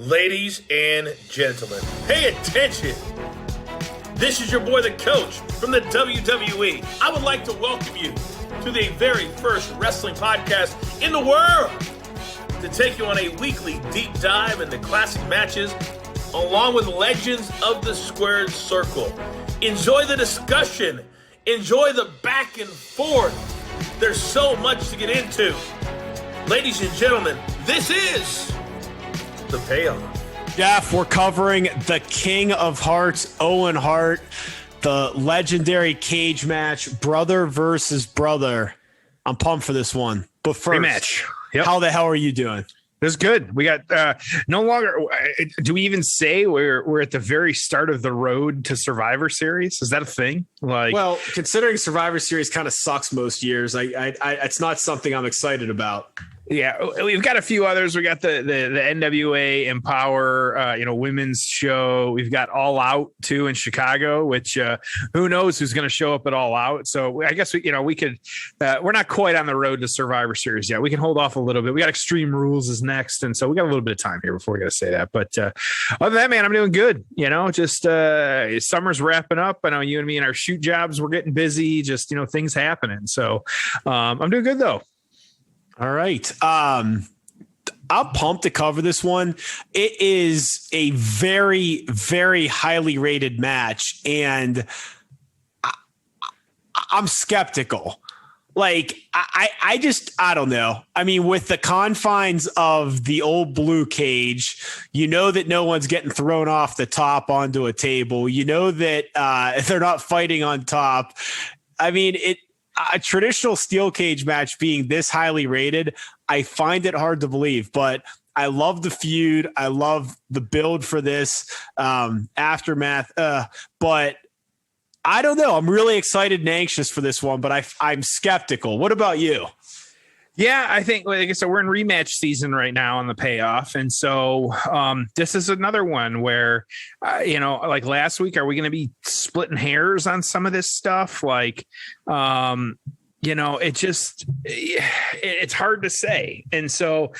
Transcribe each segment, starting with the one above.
Ladies and gentlemen, pay attention. This is your boy, the coach from the WWE. I would like to welcome you to the very first wrestling podcast in the world to take you on a weekly deep dive into classic matches along with legends of the squared circle. Enjoy the discussion. Enjoy the back and forth. There's so much to get into. Ladies and gentlemen, this is The Payoff. Jeff, we're covering the King of Hearts, Owen Hart, the legendary cage match, brother versus brother. I'm pumped for this one. But first, rematch. Yep. How the hell are you doing? That's good. We got no longer. Do we even say we're at the very start of the road to Survivor Series? Is that a thing? Like, well, considering Survivor Series kind of sucks most years, it's not something I'm excited about. Yeah, we've got a few others. We got the NWA Empower, women's show. We've got All Out too in Chicago, which who knows who's going to show up at All Out. So I guess we could. We're not quite on the road to Survivor Series yet. We can hold off a little bit. We got Extreme Rules is next, and so we got a little bit of time here before we got to say that. But other than that, man, I'm doing good. Just summer's wrapping up. I know you and me and our shoot jobs, we're getting busy. Just things happening. So I'm doing good though. All right. I'm pumped to cover this one. It is a very, very highly rated match, and I'm skeptical. Like, I don't know. I mean, with the confines of the old blue cage, that no one's getting thrown off the top onto a table. That they're not fighting on top. I mean, a traditional steel cage match being this highly rated, I find it hard to believe, but I love the feud. I love the build for this aftermath. But I don't know. I'm really excited and anxious for this one, but I'm skeptical. What about you? Yeah, I think, like I said, we're in rematch season right now on the payoff. And so this is another one where, like last week, are we going to be splitting hairs on some of this stuff? Like, it's hard to say. And so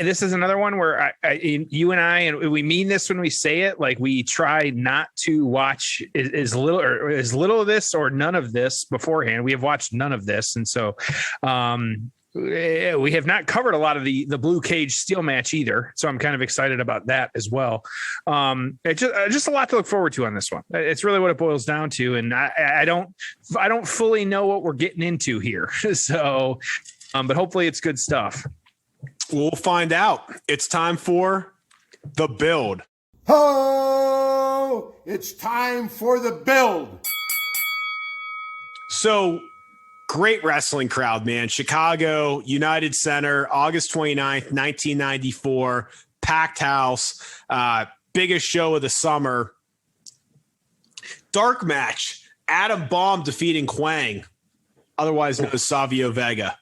this is another one where you and I, and we mean this when we say it, like we try not to watch as little of this or none of this beforehand. We have watched none of this. And so, we have not covered a lot of the blue cage steel match either. So I'm kind of excited about that as well. It's just a lot to look forward to on this one. It's really what it boils down to. And I don't fully know what we're getting into here. So, but hopefully it's good stuff. We'll find out. It's time for the build. Oh, it's time for the build. So, great wrestling crowd, man. Chicago, United Center, August 29th, 1994, packed house, biggest show of the summer. Dark match, Adam Bomb defeating Quang, otherwise known as Savio Vega.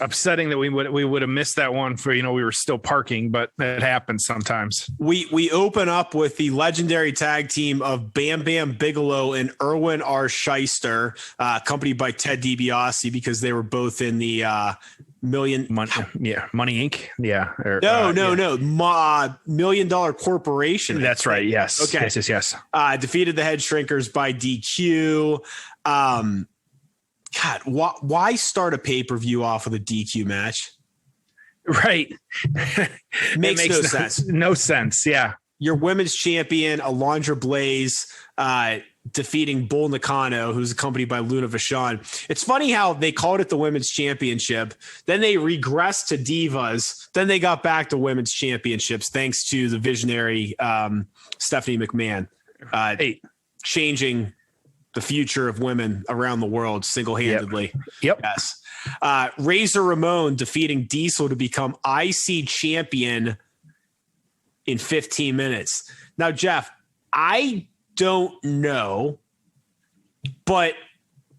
Upsetting that we would have missed that one for, we were still parking, but it happens sometimes. We open up with the legendary tag team of Bam Bam Bigelow and Erwin R. Shyster, accompanied by Ted DiBiase, because they were both in the Money Inc. Yeah. No. $1 Million Corporation. That's right. Yes. Okay. Yes. Defeated the Head Shrinkers by DQ. God, why start a pay-per-view off with a DQ match? Right. makes no sense. No sense. Yeah. Your women's champion, Alundra Blaze, defeating Bull Nakano, who's accompanied by Luna Vachon. It's funny how they called it the women's championship. Then they regressed to divas. Then they got back to women's championships, thanks to the visionary Stephanie McMahon, changing the future of women around the world single-handedly. Yep. Yes. Razor Ramon defeating Diesel to become IC champion in 15 minutes. Now, Jeff, I don't know, but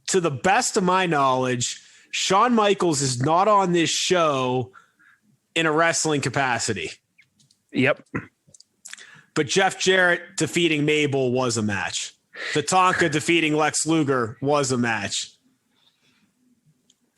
to the best of my knowledge, Shawn Michaels is not on this show in a wrestling capacity. Yep. But Jeff Jarrett defeating Mabel was a match. Tatanka defeating Lex Luger was a match.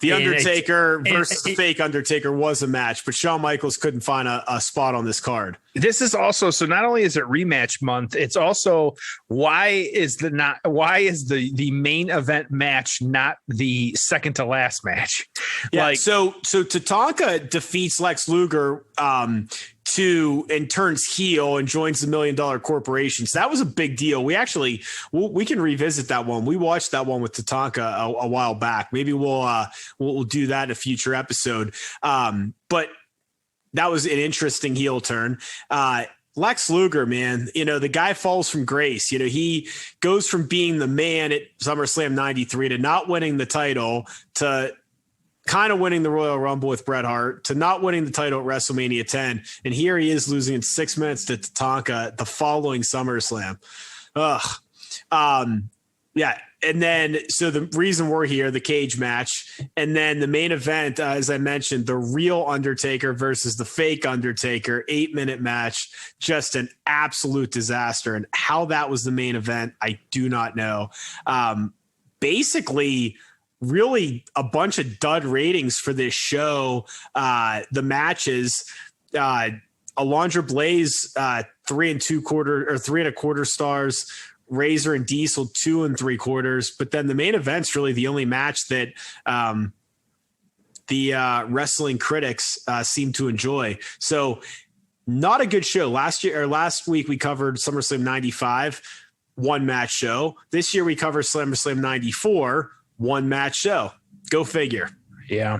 The Undertaker versus the fake Undertaker was a match, but Shawn Michaels couldn't find a spot on this card. This is also, so not only is it rematch month, it's also why is the main event match not the second to last match? Yeah. So Tatanka defeats Lex Luger and turns heel and joins the $1 Million Corporation. So that was a big deal. We can revisit that one. We watched that one with Tatanka a while back. Maybe we'll do that in a future episode. But that was an interesting heel turn. Lex Luger, man, the guy falls from grace. He goes from being the man at SummerSlam 93 to not winning the title to kind of winning the Royal Rumble with Bret Hart to not winning the title at WrestleMania 10. And here he is losing in 6 minutes to Tatanka the following SummerSlam. Yeah. And then, so the reason we're here, the cage match, and then the main event, as I mentioned, the real Undertaker versus the fake Undertaker, 8-minute match, just an absolute disaster. And how that was the main event, I do not know. Basically, really a bunch of dud ratings for this show. The matches, Alundra Blaze, 3 3.25 stars. Razor and Diesel 2 3/4, but then the main event's really the only match that the wrestling critics seem to enjoy. So not a good show. Last week we covered SummerSlam 95, 1-match show. This year we cover SummerSlam 94, 1-match show. Go figure. Yeah.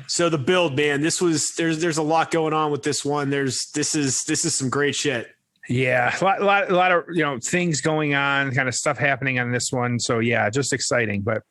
So the build, man, there's a lot going on with this one. This is some great shit. Yeah, a lot of things going on, kind of stuff happening on this one. So yeah, just exciting. But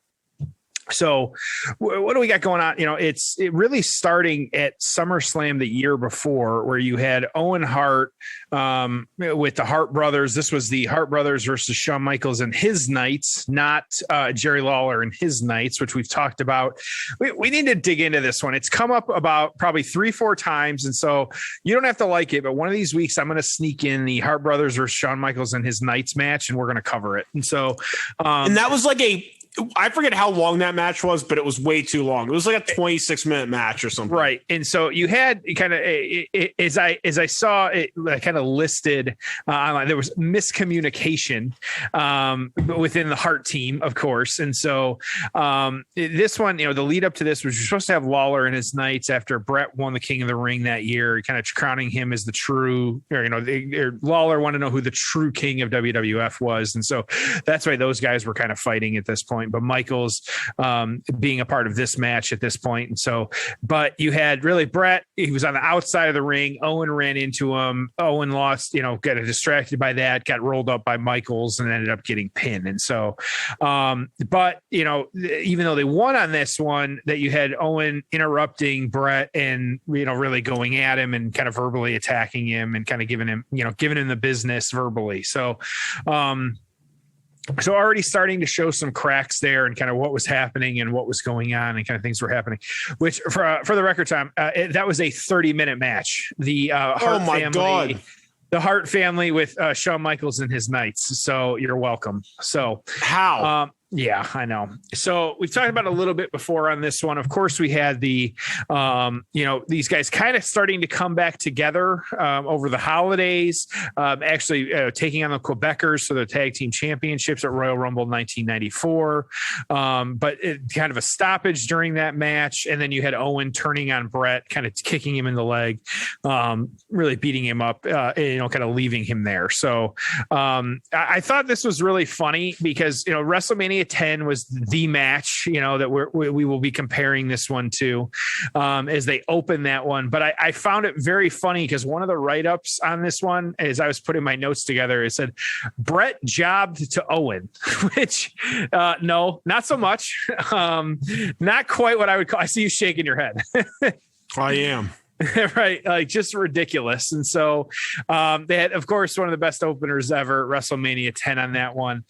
so what do we got going on? It really starting at SummerSlam the year before, where you had Owen Hart with the Hart brothers. This was the Hart brothers versus Shawn Michaels and his Knights, not Jerry Lawler and his Knights, which we've talked about. We need to dig into this one. It's come up about probably 3-4 times. And so you don't have to like it, but one of these weeks I'm going to sneak in the Hart brothers versus Shawn Michaels and his Knights match, and we're going to cover it. And so, and that was like I forget how long that match was, but it was way too long. It was like a 26-minute match or something. Right. And so you had kind of, as I saw it kind of listed online, there was miscommunication within the Hart team, of course. And so this one, the lead up to this was you're supposed to have Lawler and his Knights after Bret won the King of the Ring that year, kind of crowning him as the true, Lawler wanted to know who the true king of WWF was. And so that's why those guys were kind of fighting at this point. But Michaels being a part of this match at this point. And so, but you had really Bret, he was on the outside of the ring. Owen ran into him. Owen lost, got distracted by that, got rolled up by Michaels and ended up getting pinned. And so, but, even though they won on this one, that you had Owen interrupting Bret and, really going at him and kind of verbally attacking him and kind of giving him the business verbally. So, so already starting to show some cracks there and kind of what was happening and what was going on and kind of things were happening, which for the record time, that was a 30-minute match. The Hart family, the Hart family with Shawn Michaels and his Knights. So you're welcome. So how? Yeah, I know. So we've talked about it a little bit before on this one. Of course, we had the, these guys kind of starting to come back together over the holidays, actually taking on the Quebecers for the tag team championships at Royal Rumble 1994. But kind of a stoppage during that match. And then you had Owen turning on Bret, kind of kicking him in the leg, really beating him up, kind of leaving him there. So I thought this was really funny because, WrestleMania 10 was the match, that we will be comparing this one to as they open that one. But I found it very funny because one of the write-ups on this one, as I was putting my notes together, it said Bret jobbed to Owen, which no, not so much. Not quite what I would call. I see you shaking your head. I am. Right. Like just ridiculous. And so they had, of course, one of the best openers ever, WrestleMania 10 on that one,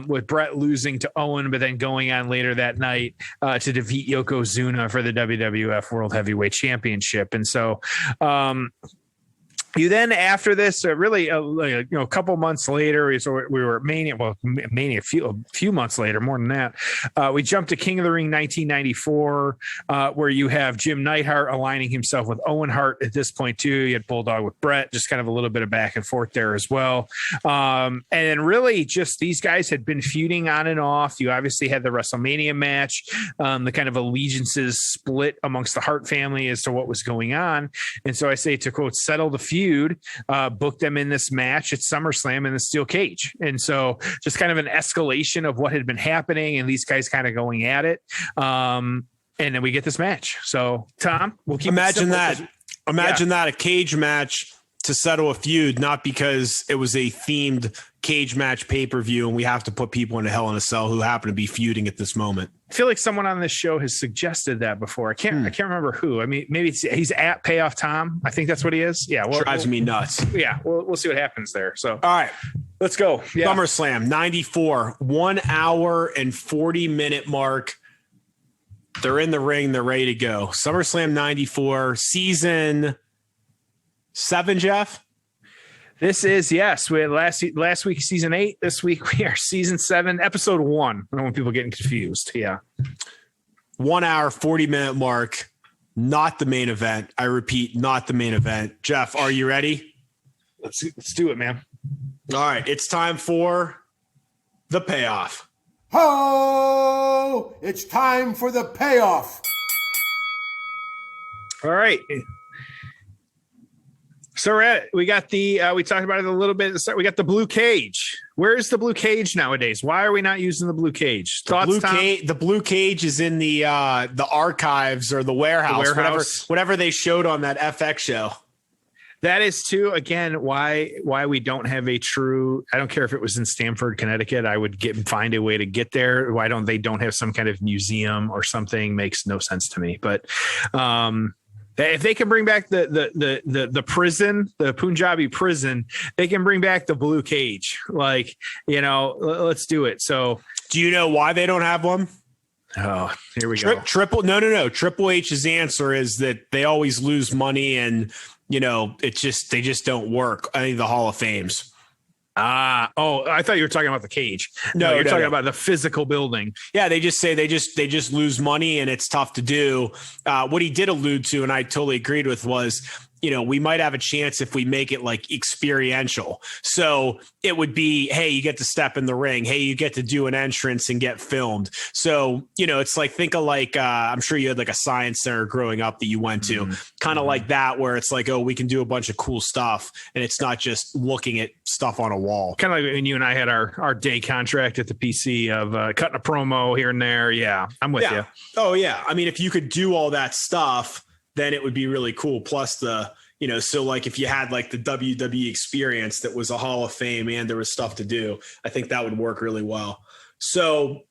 with Bret losing to Owen, but then going on later that night to defeat Yokozuna for the WWF World Heavyweight Championship. And so You then, after this, really, a couple months later, we were at Mania. Well, Mania a few months later, more than that. We jumped to King of the Ring 1994, where you have Jim Neidhart aligning himself with Owen Hart at this point too. You had Bulldog with Bret, just kind of a little bit of back and forth there as well. And then really, just these guys had been feuding on and off. You obviously had the WrestleMania match, the kind of allegiances split amongst the Hart family as to what was going on. And so I say, to quote, settle the feud. Booked them in this match at SummerSlam in the steel cage. And so just kind of an escalation of what had been happening and these guys kind of going at it. And then we get this match. So Tom, we'll keep Imagine that, a cage match to settle a feud, not because it was a themed cage match pay-per-view and we have to put people in a Hell in a Cell who happen to be feuding at this moment. I feel like someone on this show has suggested that before. I can't remember who. I mean, maybe he's at Payoff Tom. I think that's what he is. Yeah. Drives me nuts. Yeah. We'll see what happens there. So, all right, let's go. Yeah. SummerSlam 94, 1 hour and 40-minute mark. They're in the ring. They're ready to go. SummerSlam 94, season 7, Jeff. This is, yes. We had last week, season 8. This week we are season 7, episode 1. I don't want people getting confused. Yeah. 1 hour, 40-minute mark. Not the main event. I repeat, not the main event. Jeff, are you ready? Let's do it, man. All right. It's time for the payoff. Ho! It's time for the payoff. All right. So we got we talked about it a little bit at the start. We got the blue cage. Where is the blue cage nowadays? Why are we not using the blue cage? Thoughts, Tom? The blue cage is in the archives or the warehouse. Whatever they showed on that FX show. That is too, again, why we don't have a true, I don't care if it was in Stamford, Connecticut, I would find a way to get there. Why don't have some kind of museum or something? Makes no sense to me. But if they can bring back the prison, the Punjabi prison, they can bring back the blue cage. Like, let's do it. So do you know why they don't have one? Oh, here we go. No. Triple H's answer is that they always lose money and, they just don't work. I think the Hall of Fames. I thought you were talking about the cage. No, you're talking about the physical building. Yeah, they just say they just lose money and it's tough to do. What he did allude to, and I totally agreed with, was we might have a chance if we make it like experiential. So it would be, hey, you get to step in the ring. Hey, you get to do an entrance and get filmed. So, it's like, think of like, I'm sure you had like a science center growing up that you went to, kind of like that, where it's like, oh, we can do a bunch of cool stuff. And it's not just looking at stuff on a wall. Kind of like when you and I had our day contract at the PC of cutting a promo here and there. Yeah, I'm with you. Oh, yeah. I mean, if you could do all that stuff, then it would be really cool. Plus so like if you had like the WWE experience that was a Hall of Fame and there was stuff to do, I think that would work really well. So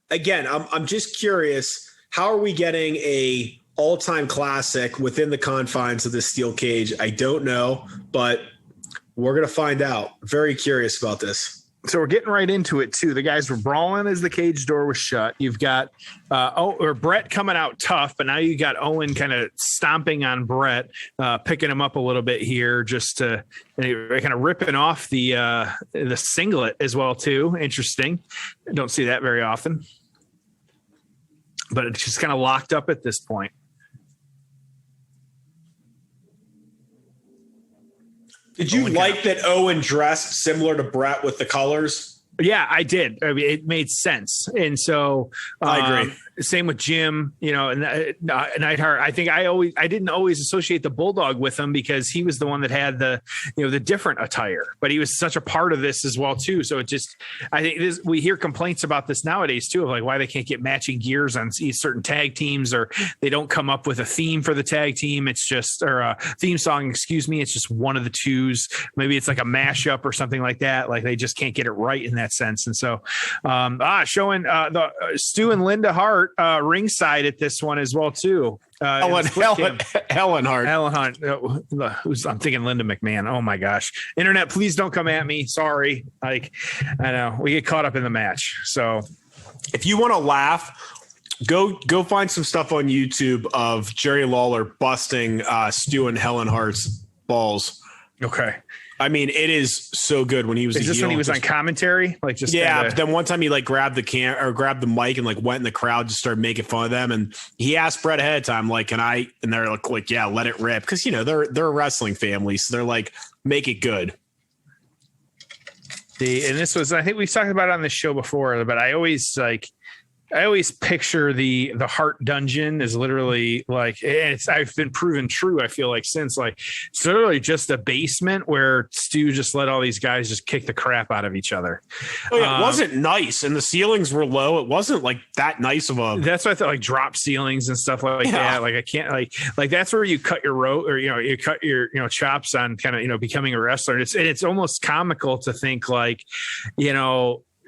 again, I'm just curious, how are we getting a all-time classic within the confines of the steel cage? I don't know, but we're going to find out. Very curious about this. So we're getting right into it too. The guys were brawling as the cage door was shut. You've got Bret coming out tough, but now you got Owen kind of stomping on Bret, picking him up a little bit here, just to kind of ripping off the singlet as well too. Interesting. I don't see that very often, but it's just kind of locked up at this point. Did you like that Owen dressed similar to Bret with the colors? Yeah, I did. I mean, it made sense. And so I agree. Same with Jim, Neidhart. I think I didn't always associate the Bulldog with him because he was the one that had the different attire, but he was such a part of this as well too. So I think we hear complaints about this nowadays too, of like why they can't get matching gears on certain tag teams, or they don't come up with a theme for the tag team. It's just, or a theme song, excuse me. It's just one of the twos. Maybe it's like a mashup or something like that. Like they just can't get it right in that sense. And so, showing the Stu and Linda Hart ringside at this one as well too. Helen Hart. I'm thinking Linda McMahon. Oh my gosh. Internet, please don't come at me. Sorry. Like, I know we get caught up in the match. So if you want to laugh, go find some stuff on YouTube of Jerry Lawler busting Stu and Helen Hart's balls. Okay. I mean, it is so good when he was. Is this when he was on commentary? Like just But then one time he like grabbed the mic and like went in the crowd, just started making fun of them, and he asked Bret ahead of time, like, "Can I?" And they're like, "Yeah, let it rip," because they're a wrestling family, so they're like, "Make it good." And this was, I think we've talked about it on this show before, but I always picture the Hart dungeon is literally like, I've been proven true. I feel like since like, it's literally just a basement where Stu just let all these guys just kick the crap out of each other. Oh yeah, it wasn't nice. And the ceilings were low. It wasn't like that nice of a, that's what I thought, like drop ceilings and stuff like that. Like I can't like that's where you cut your rope or, you cut your, chops on kind of, becoming a wrestler. It's almost comical to think like,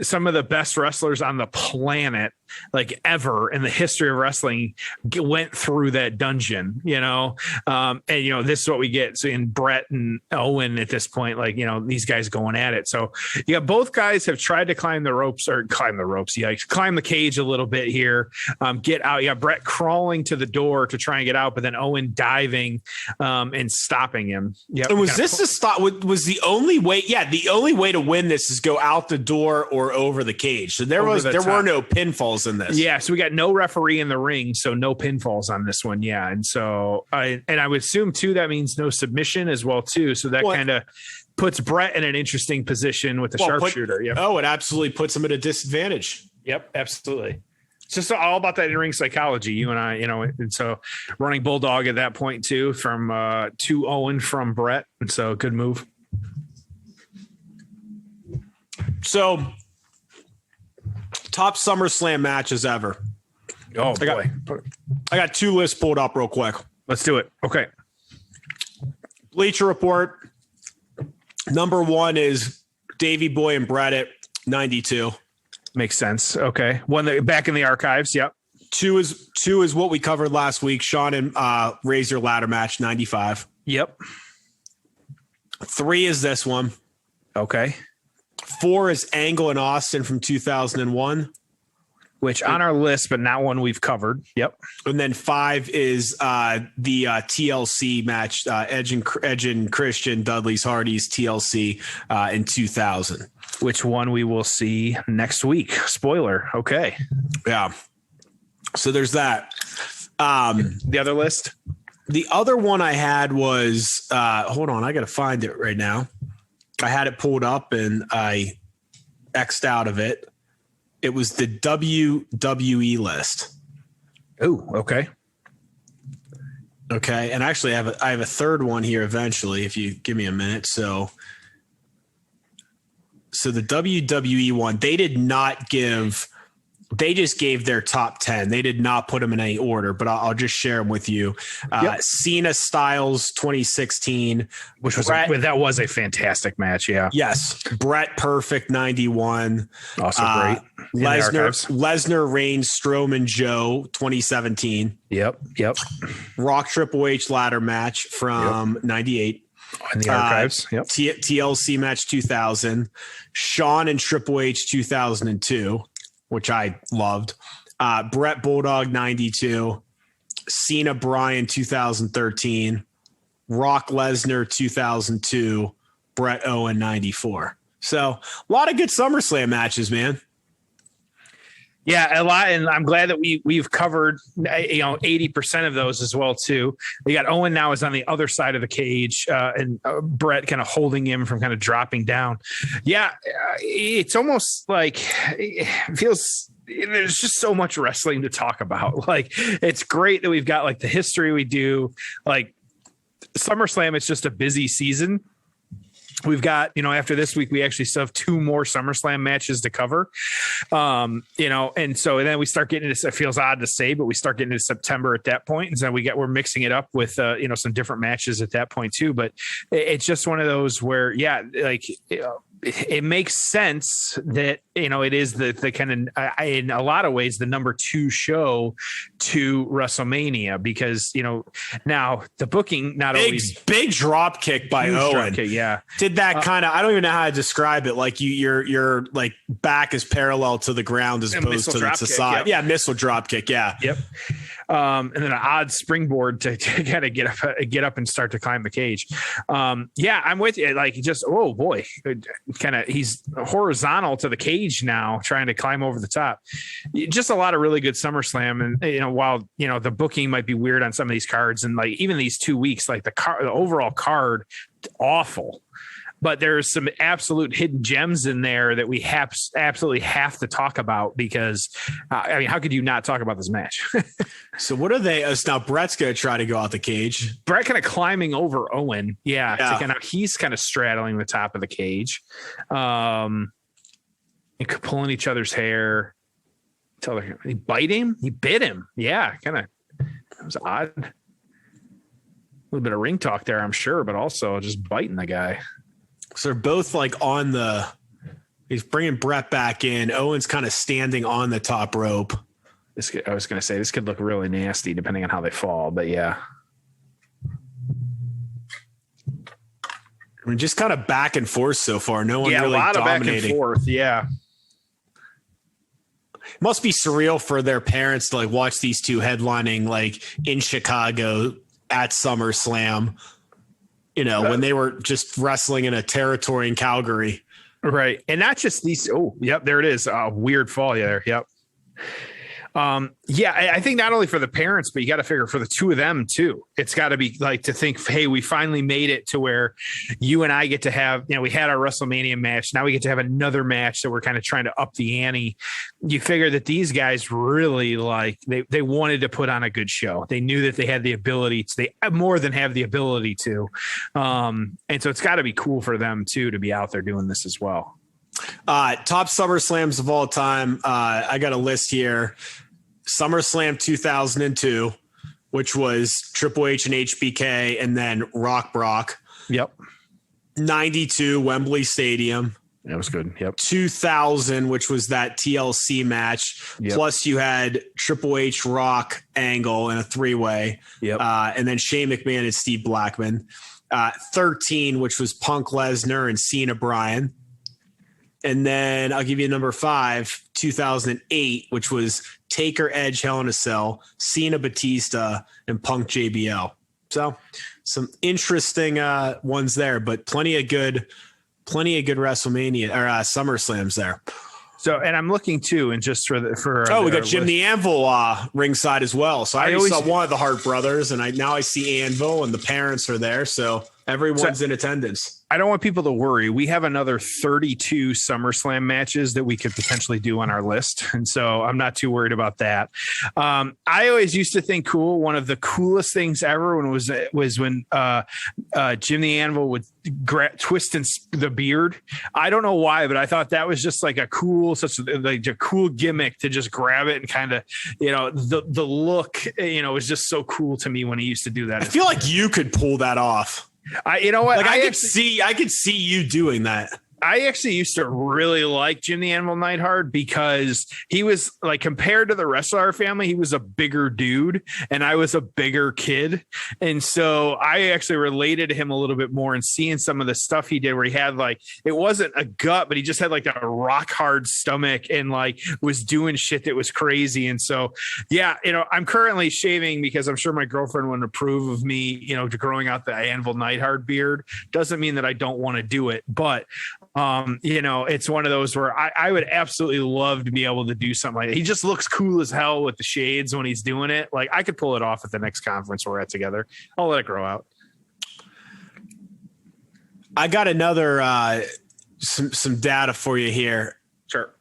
some of the best wrestlers on the planet, like ever in the history of wrestling, went through that dungeon, and this is what we get. So in Bret and Owen at this point, like, these guys going at it. So you got both guys have tried to climb the ropes. Climb the cage a little bit here, get out. You got Bret crawling to the door to try and get out, but then Owen diving and stopping him. Yeah. And was this a stop? Was the only way? Yeah. The only way to win this is go out the door or over the cage. So there were no pinfalls in this. Yeah, so we got no referee in the ring, so no pinfalls on this one. Yeah, and so I would assume too that means no submission as well too. So that kind of puts Bret in an interesting position with the sharpshooter. It absolutely puts him at a disadvantage. Yep, absolutely. It's just all about that in-ring psychology. You and I, and so running bulldog at that point too from to Owen from Bret, and so good move. So. Top SummerSlam matches ever. Oh, boy. I got two lists pulled up real quick. Let's do it. Okay. Bleacher Report. Number 1 is Davey Boy and Bret at 92. Makes sense. Okay. One back in the archives. Yep. 2 is what we covered last week. Shawn and Razor ladder match, 95. Yep. 3 is this one. Okay. 4 is Angle and Austin from 2001. Which on our list, but not one we've covered. Yep. And then 5 is the TLC match, Edge and Christian, Dudley's Hardy's TLC in 2000. Which one we will see next week. Spoiler. Okay. Yeah. So there's that. The other list? The other one I had was, hold on, I got to find it right now. I had it pulled up and I X'd out of it. It was the WWE list. Oh, okay. Okay. And actually I have a third one here eventually, if you give me a minute. So the WWE one, they just gave their top 10. They did not put them in any order, but I'll just share them with you. Cena Styles 2016, which was that was a fantastic match. Yeah. Yes. Bret Perfect 91. Also great. Lesnar Reigns Strowman Joe 2017. Yep. Rock Triple H ladder match from 98. In the archives. Yep. TLC match 2000. Shawn and Triple H 2002. Which I loved. Bret Bulldog 92, Cena Bryan 2013, Rock Lesnar 2002, Bret Owen 94. So a lot of good SummerSlam matches, man. Yeah, a lot, and I'm glad that we've covered 80% of those as well too. You got Owen now is on the other side of the cage, and Bret kind of holding him from kind of dropping down. Yeah, it's almost like it feels. There's just so much wrestling to talk about. Like it's great that we've got like the history we do. Like SummerSlam, it's just a busy season. We've got, after this week, we actually still have 2 more SummerSlam matches to cover. And then we start getting into, it feels odd to say, but we start getting into September at that point. And so we're mixing it up with, some different matches at that point too. But it's just one of those where, it makes sense that, it is the kind of, in a lot of ways, the number 2 show to WrestleMania because, now the booking, not always big drop kick by Owen. Did that kind of, I don't even know how to describe it. Like your like back is parallel to the ground as opposed to the side. Yeah. Missile drop kick. Yeah. Yep. and then an odd springboard to kind of get up and start to climb the cage. Yeah, I'm with you. Like, just, oh boy, kind of, he's horizontal to the cage now, trying to climb over the top. Just a lot of really good SummerSlam. And, while, the booking might be weird on some of these cards, and like even these 2 weeks, like the overall card, awful. But there's some absolute hidden gems in there that we absolutely have to talk about, because, how could you not talk about this match? So what are they? Now Bret's going to try to go out the cage. Bret kind of climbing over Owen. Yeah. He's kind of straddling the top of the cage. And pulling each other's hair. He bite him? He bit him. Yeah, kind of. That was odd. A little bit of ring talk there, I'm sure, but also just biting the guy. So they're both like he's bringing Bret back in. Owen's kind of standing on the top rope. I was going to say, this could look really nasty depending on how they fall, but yeah. I mean, just kind of back and forth so far. No one really a lot dominating. Of back and forth. Yeah. It must be surreal for their parents to like watch these two headlining like in Chicago at SummerSlam. When they were just wrestling in a territory in Calgary. Right. And not just these. Oh, yep. There it is. Weird fall there. Yep. I think not only for the parents, but you got to figure for the two of them too. It's got to be like to think, hey, we finally made it to where you and I get to have, we had our WrestleMania match. Now we get to have another match that we're kind of trying to up the ante. You figure that these guys really they wanted to put on a good show. They knew that they had the ability to, they more than have the ability to. And so it's got to be cool for them too, to be out there doing this as well. Top SummerSlams of all time. I got a list here. SummerSlam 2002, which was Triple H and HBK, and then Rock Brock. Yep. 92, Wembley Stadium. That was good. Yep. 2000, which was that TLC match. Yep. Plus you had Triple H, Rock, Angle in a three-way. Yep. And then Shane McMahon and Steve Blackman. 13, which was Punk, Lesnar, and Cena, Bryan. And then I'll give you number 5, 2008, which was Taker, Edge, Hell in a Cell, Cena, Batista, and Punk, JBL. So some interesting ones there, but plenty of good WrestleMania or SummerSlams there. So, and I'm looking too, and just for we got Jim the Anvil ringside as well. So I already saw one of the Hart brothers, and now I see Anvil, and the parents are there, so everyone's in attendance. I don't want people to worry. We have another 32 SummerSlam matches that we could potentially do on our list. And so I'm not too worried about that. I always used to think one of the coolest things ever was when Jim the Anvil would twist the beard. I don't know why, but I thought that was just like a cool gimmick to just grab it and kind of, the look, was just so cool to me when he used to do that. I feel like you could pull that off. You know what? Like I could see you doing that. I actually used to really like Jim the Anvil Neidhart because he was like, compared to the rest of our family, he was a bigger dude and I was a bigger kid. And so I actually related to him a little bit more, and seeing some of the stuff he did where he had it wasn't a gut, but he just had like a rock hard stomach and was doing shit that was crazy. And so, yeah, I'm currently shaving because I'm sure my girlfriend wouldn't approve of me, growing out the Anvil Neidhart beard. Doesn't mean that I don't want to do it, but it's one of those where I would absolutely love to be able to do something like that. He just looks cool as hell with the shades when he's doing it. Like I could pull it off at the next conference we're at together. I'll let it grow out. I got another some data for you here. Sure.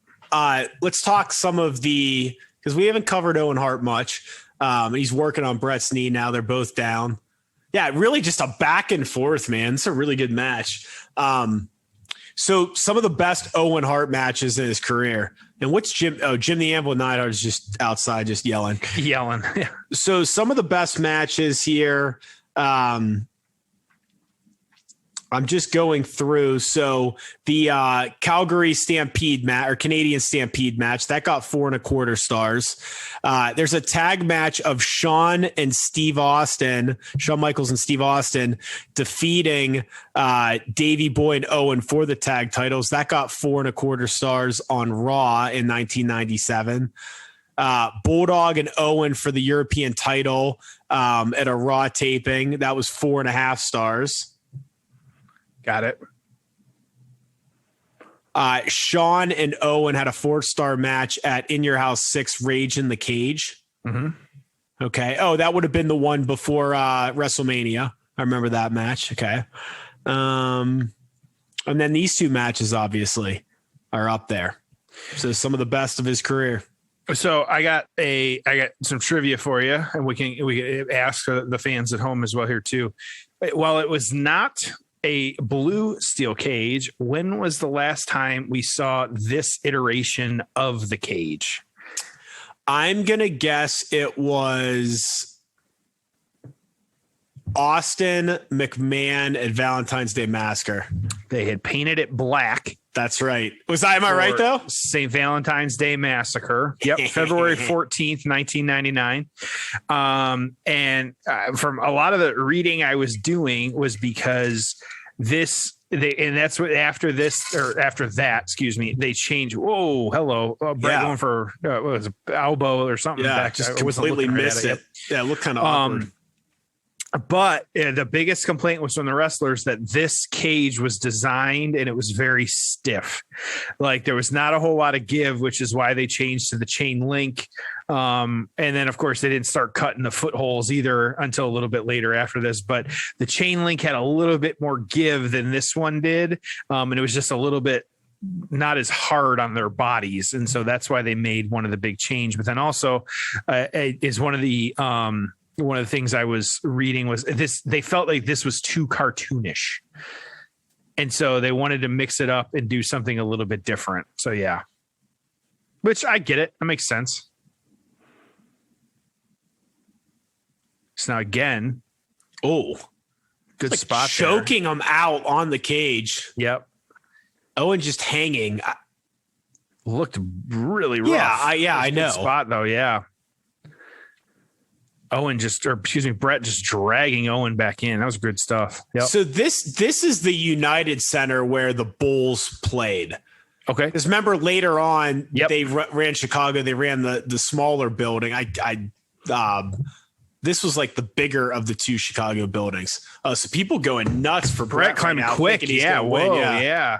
Let's talk some of because we haven't covered Owen Hart much. He's working on Bret's knee now. They're both down. Yeah, really just a back and forth, man. It's a really good match. So some of the best Owen Hart matches in his career. And what's Jim? Oh, Jim the Anvil Neidhart is just outside, just yelling. Yeah. So some of the best matches here. I'm just going through. So the Calgary Stampede match or Canadian Stampede match that got 4.25 stars. There's a tag match of Shawn Michaels and Steve Austin defeating Davey Boy and Owen for the tag titles. That got 4.25 stars on Raw in 1997. Bulldog and Owen for the European title at a Raw taping. That was 4.5 stars. Got it. Sean and Owen had a 4-star match at In Your House 6 Rage in the Cage. Mm-hmm. Okay. Oh, that would have been the one before WrestleMania. I remember that match. Okay. And then these 2 matches obviously are up there. So some of the best of his career. So I got some trivia for you, and we can ask the fans at home as well here too. While it was not a blue steel cage, when was the last time we saw this iteration of the cage? I'm going to guess it was Austin McMahon at Valentine's Day Massacre. They had painted it black. That's right. Am I right though? St. Valentine's Day Massacre. Yep. February 14th, 1999. And from a lot of the reading I was doing was because that's what after that, excuse me, they changed. Whoa, hello. Brett going for what was it, elbow or something. Yeah, just completely missed it. Yeah, it looked kind of awkward. But the biggest complaint was from the wrestlers that this cage was designed and it was very stiff. Like there was not a whole lot of give, which is why they changed to the chain link. And then, of course, they didn't start cutting the footholes either until a little bit later after this. But the chain link had a little bit more give than this one did. And it was just a little bit not as hard on their bodies. And so that's why they made one of the big change. But then also is one of the things I was reading was this, they felt like this was too cartoonish. And so they wanted to mix it up and do something a little bit different. So, yeah, which I get it. That makes sense. So now again, good spot. Choking him out on the cage. Yep. Owen just hanging. Looked really rough. Yeah, I know. Good spot though. Yeah. Bret just dragging Owen back in. That was good stuff. Yep. So this is the United Center where the Bulls played. Okay. Because remember later on, they ran Chicago. They ran the smaller building. This was like the bigger of the 2 Chicago buildings. So people going nuts for Bret climbing right quick. Yeah. Whoa. Yeah.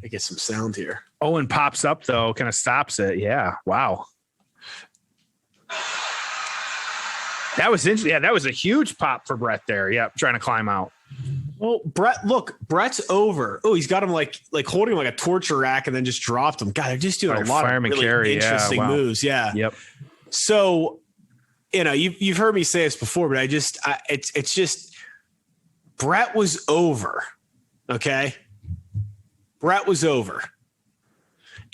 I get some sound here. Owen pops up though, kind of stops it. Yeah. Wow. That was interesting. Yeah, that was a huge pop for Bret there. Yeah, trying to climb out. Well, Bret's over. Oh, he's got him like holding him like a torture rack and then just dropped him. God, they're just doing a lot of really interesting moves. Yeah. Yep. So, you've heard me say this before, but it's just Bret was over. Okay. Bret was over.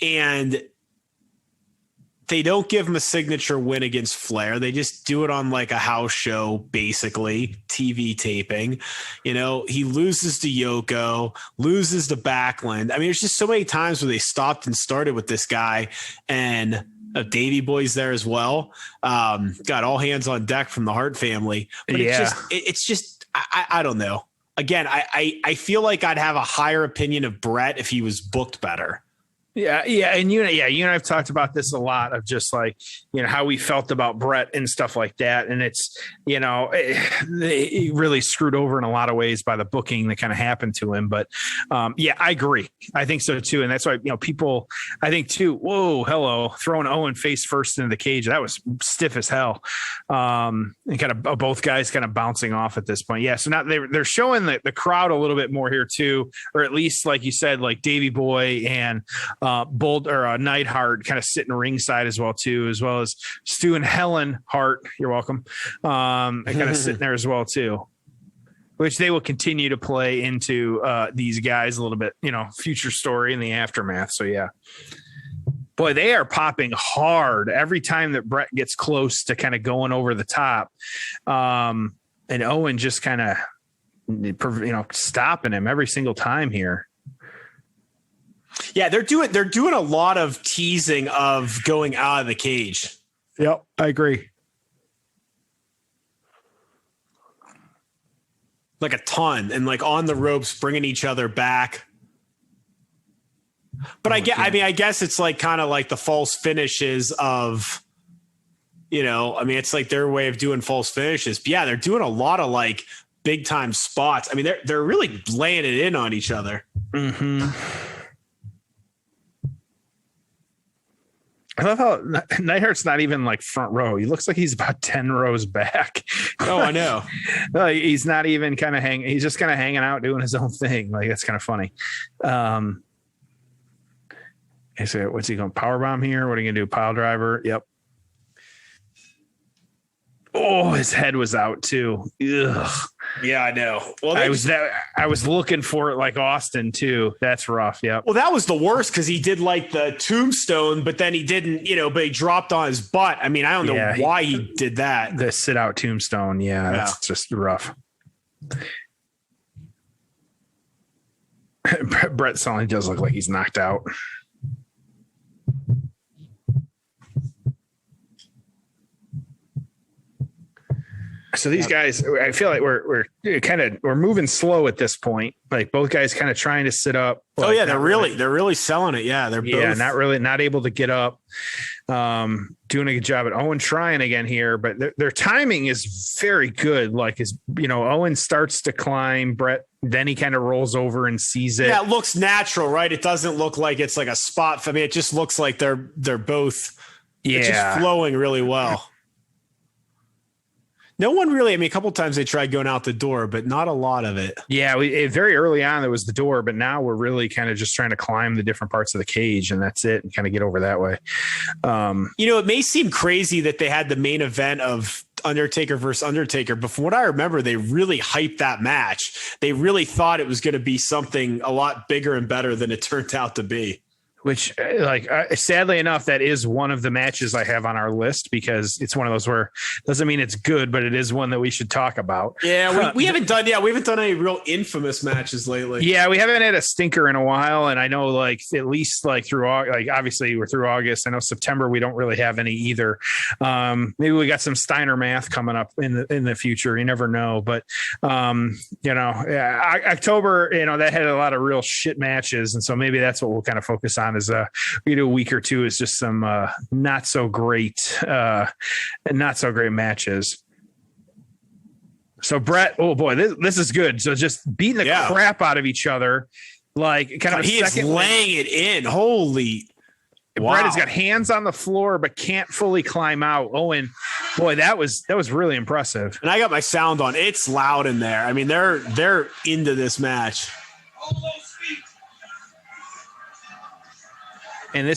And they don't give him a signature win against Flair. They just do it on like a house show, basically TV taping. He loses to Yoko, loses to Backlund. I mean, there's just so many times where they stopped and started with this guy, and Davey Boy's there as well. Got all hands on deck from the Hart family. But it's just I don't know. Again, I feel like I'd have a higher opinion of Bret if he was booked better. Yeah. And you and I've talked about this a lot of just like, how we felt about Bret and stuff like that. And it's, he really screwed over in a lot of ways by the booking that kind of happened to him. But I agree. I think so too. And that's why, people, I think too, throwing Owen face first into the cage. That was stiff as hell. And kind of both guys kind of bouncing off at this point. Yeah. So now they're showing the crowd a little bit more here too, or at least like you said, like Davey Boy and Neidhart kind of sitting ringside as well as Stu and Helen Hart. You're welcome. Kind of sitting there as well too, which they will continue to play into these guys a little bit, future story in the aftermath. So yeah, boy, they are popping hard every time that Bret gets close to kind of going over the top. And Owen just kind of, stopping him every single time here. Yeah, they're doing a lot of teasing of going out of the cage. Yep, I agree. Like a ton, and like on the ropes, bringing each other back. But I guess it's like kind of like the false finishes of, it's like their way of doing false finishes. But yeah, they're doing a lot of like big time spots. I mean, they're really laying it in on each other. Mm-hmm. I love how Neidhart's not even like front row. He looks like he's about 10 rows back. Oh, I know. He's not even kind of he's just kind of hanging out doing his own thing. Like, that's kind of funny. So what's he going to powerbomb here? What are you going to do? Pile driver. Yep. Oh, his head was out too. Ugh. Yeah, I know. Well, I was looking for it like Austin too. That's rough. Yep. Well, that was the worst because he did like the tombstone, but then he didn't, but he dropped on his butt. I mean, I don't know why he did that. The sit out tombstone. Yeah, that's just rough. Bret suddenly does look like he's knocked out. So these guys, I feel like we're moving slow at this point. Like both guys kind of trying to sit up. Oh yeah, they're really selling it. Yeah, they're both not able to get up. Doing a good job at Owen trying again here, but their timing is very good. Like Owen starts to climb, Bret, then he kind of rolls over and sees it. Yeah, it looks natural, right? It doesn't look like it's like a spot. I mean, it just looks like they're both just flowing really well. No one really, a couple of times they tried going out the door, but not a lot of it. Yeah, very early on there was the door, but now we're really kind of just trying to climb the different parts of the cage, and that's it, and kind of get over that way. It may seem crazy that they had the main event of Undertaker versus Undertaker, but from what I remember, they really hyped that match. They really thought it was going to be something a lot bigger and better than it turned out to be. Which, sadly enough, that is one of the matches I have on our list because it's one of those where doesn't mean it's good, but it is one that we should talk about. Yeah, we haven't done any real infamous matches lately. Yeah, we haven't had a stinker in a while, and I know like at least like through obviously we're through August. I know September we don't really have any either. Maybe we got some Steiner math coming up in the future. You never know, but October, that had a lot of real shit matches, and so maybe that's what we'll kind of focus on. Is we do a week or two is just some not so great matches. So Bret, oh boy, this is good. So just beating the crap out of each other, like kind of he is laying it in. Holy. Wow. Bret has got hands on the floor but can't fully climb out. Owen, boy, that was really impressive. And I got my sound on. It's loud in there. I mean, they're into this match. And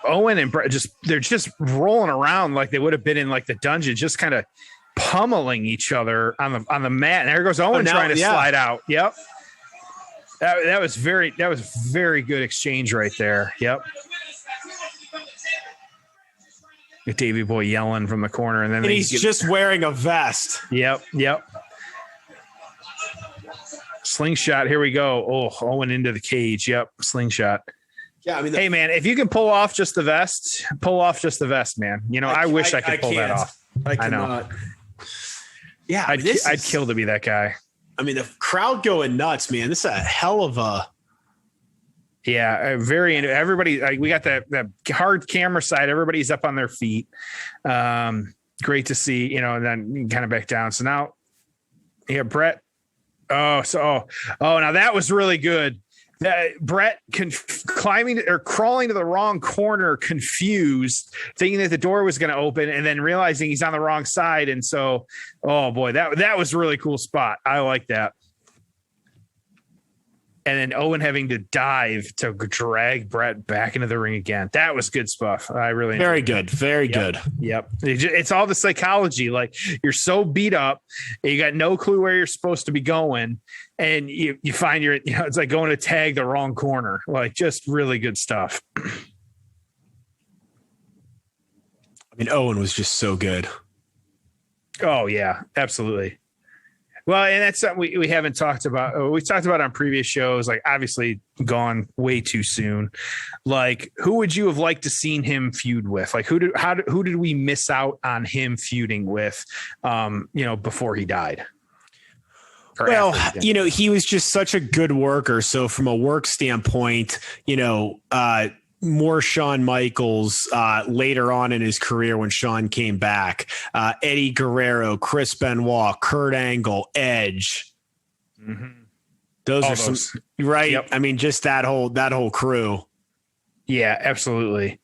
Owen and Bret they're just rolling around like they would have been in like the dungeon, just kind of pummeling each other on the mat. And there goes Owen trying to slide out. Yep. That was very good exchange right there. Yep. Davey Boy yelling from the corner, and then he's just wearing a vest. Yep. Slingshot. Here we go. Oh, Owen into the cage. Yep. Slingshot. Yeah, I mean, hey man, if you can pull off just the vest, man. I wish I could pull that off. I know. Yeah, I'd kill to be that guy. I mean, the crowd going nuts, man. This is a hell of a. Yeah, very into everybody. Like, we got that hard camera side. Everybody's up on their feet. Great to see, and then kind of back down. So now, Bret. Now that was really good. Bret crawling to the wrong corner, confused, thinking that the door was going to open, and then realizing he's on the wrong side. And so, oh boy, that was a really cool spot. I like that. And then Owen having to dive to drag Bret back into the ring again. That was good stuff. I really very good. Very good. Yep. It's all the psychology. Like, you're so beat up, you got no clue where you're supposed to be going, and you find it's like going to tag the wrong corner. Like, just really good stuff. I mean, Owen was just so good. Oh yeah, absolutely. Well, and that's something we haven't talked about. We've talked about on previous shows, like obviously gone way too soon. Like, who would you have liked to seen him feud with? Like, who did we miss out on him feuding with, before he died? Well, athlete. he was just such a good worker. So from a work standpoint, more Shawn Michaels later on in his career when Shawn came back, Eddie Guerrero, Chris Benoit, Kurt Angle, Edge. Mm-hmm. Those are some, right? Yep. I mean, just that whole crew. Yeah, absolutely.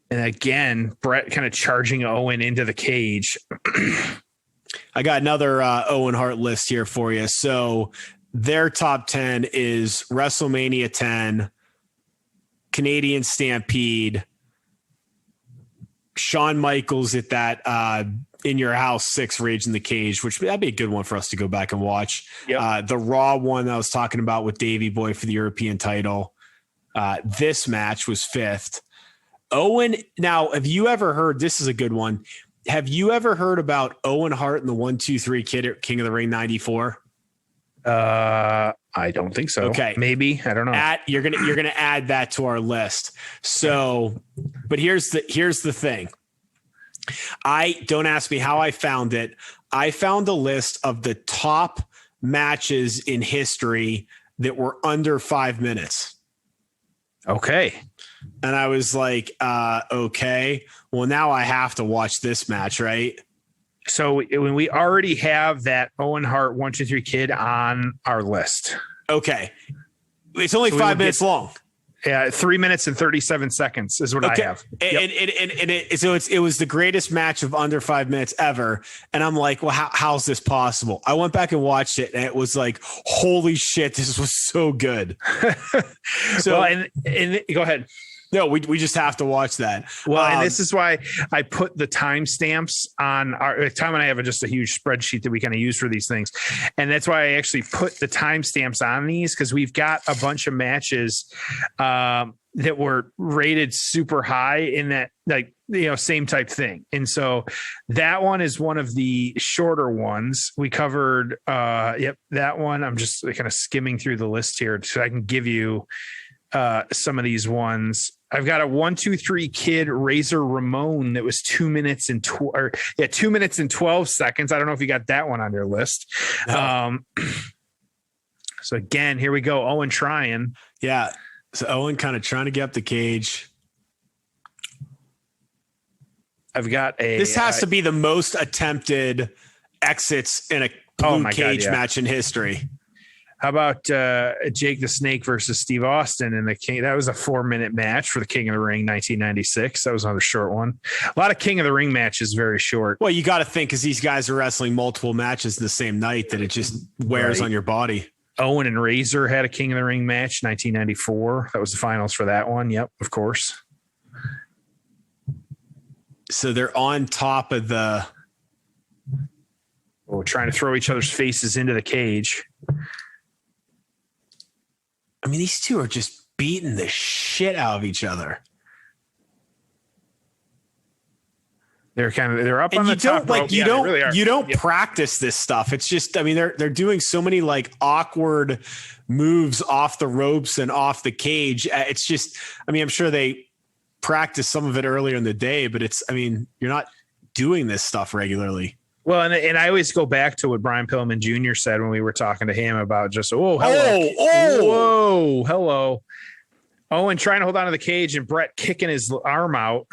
And again, Bret kind of charging Owen into the cage. I got another Owen Hart list here for you. So their top 10 is WrestleMania 10, Canadian Stampede, Shawn Michaels at that In Your House 6 Rage in the Cage, which that'd be a good one for us to go back and watch. Yep. The Raw one that I was talking about with Davey Boy for the European title. This match was 5th. Owen, now, have you ever heard, this is a good one. Have you ever heard about Owen Hart and the 1-2-3 Kid at King of the Ring 94? I don't think so. Okay. Maybe. I don't know. You're gonna add that to our list. So, but here's the thing. Don't ask me how I found it. I found a list of the top matches in history that were under 5 minutes. Okay. And I was like, okay, well, now I have to watch this match, right? So when we already have that Owen Hart 1-2-3 Kid on our list. Okay. It's only 5 minutes long. Yeah, 3 minutes and 37 seconds is what I have. It was the greatest match of under 5 minutes ever. And I'm like, well, how's this possible? I went back and watched it, and it was like, holy shit, this was so good. So, well, and go ahead. No, we just have to watch that. Well, and this is why I put the timestamps on our Tom and I have just a huge spreadsheet that we kind of use for these things. And that's why I actually put the timestamps on these, because we've got a bunch of matches that were rated super high in that, like, same type thing. And so that one is one of the shorter ones we covered. That one. I'm just kind of skimming through the list here so I can give you some of these ones. I've got a 1-2-3 Kid Razor Ramon that was 2 minutes and 2 minutes and 12 seconds. I don't know if you got that one on your list. No. So again, here we go. Owen trying. Yeah. So Owen kind of trying to get up the cage. I've got this has to be the most attempted exits in a blue cage match in history. How about Jake the Snake versus Steve Austin in the King? That was a 4-minute match for the King of the Ring, 1996. That was another short one. A lot of King of the Ring matches, very short. Well, you got to think, because these guys are wrestling multiple matches the same night, that it just wears on your body. Owen and Razor had a King of the Ring match, 1994. That was the finals for that one. Yep, of course. So they're on top of the... We're trying to throw each other's faces into the cage. I mean, these two are just beating the shit out of each other. They're up on the top rope. You don't practice this stuff. It's just, I mean, they're doing so many like awkward moves off the ropes and off the cage. It's just, I mean, I'm sure they practice some of it earlier in the day, but you're not doing this stuff regularly. Well, and I always go back to what Brian Pillman Jr. said when we were talking to him about just, hello. Owen trying to hold on to the cage and Bret kicking his arm out.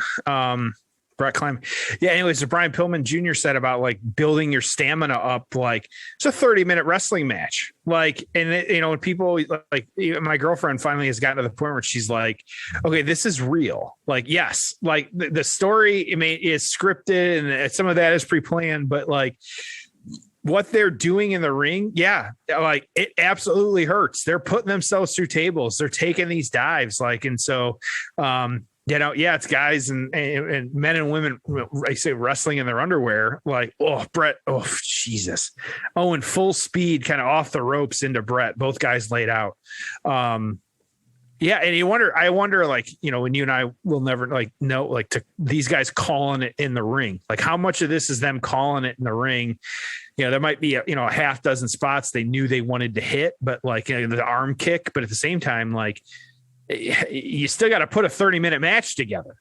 Bret climbing. Yeah. Anyways, so Brian Pillman Jr. said about like building your stamina up, like it's a 30-minute wrestling match. Like, and when people like my girlfriend finally has gotten to the point where she's like, okay, this is real. Like, yes, like the story is scripted and some of that is pre-planned, but like what they're doing in the ring. Yeah. Like it absolutely hurts. They're putting themselves through tables. They're taking these dives. Like, and so, it's guys and men and women, I say wrestling in their underwear, like, Bret, Jesus. Owen full speed, kind of off the ropes into Bret, both guys laid out. And I wonder, like, when you and I will never know, like to these guys calling it in the ring, like how much of this is them calling it in the ring? There might be a half dozen spots they knew they wanted to hit, but like the arm kick, but at the same time, like, you still got to put a 30-minute match together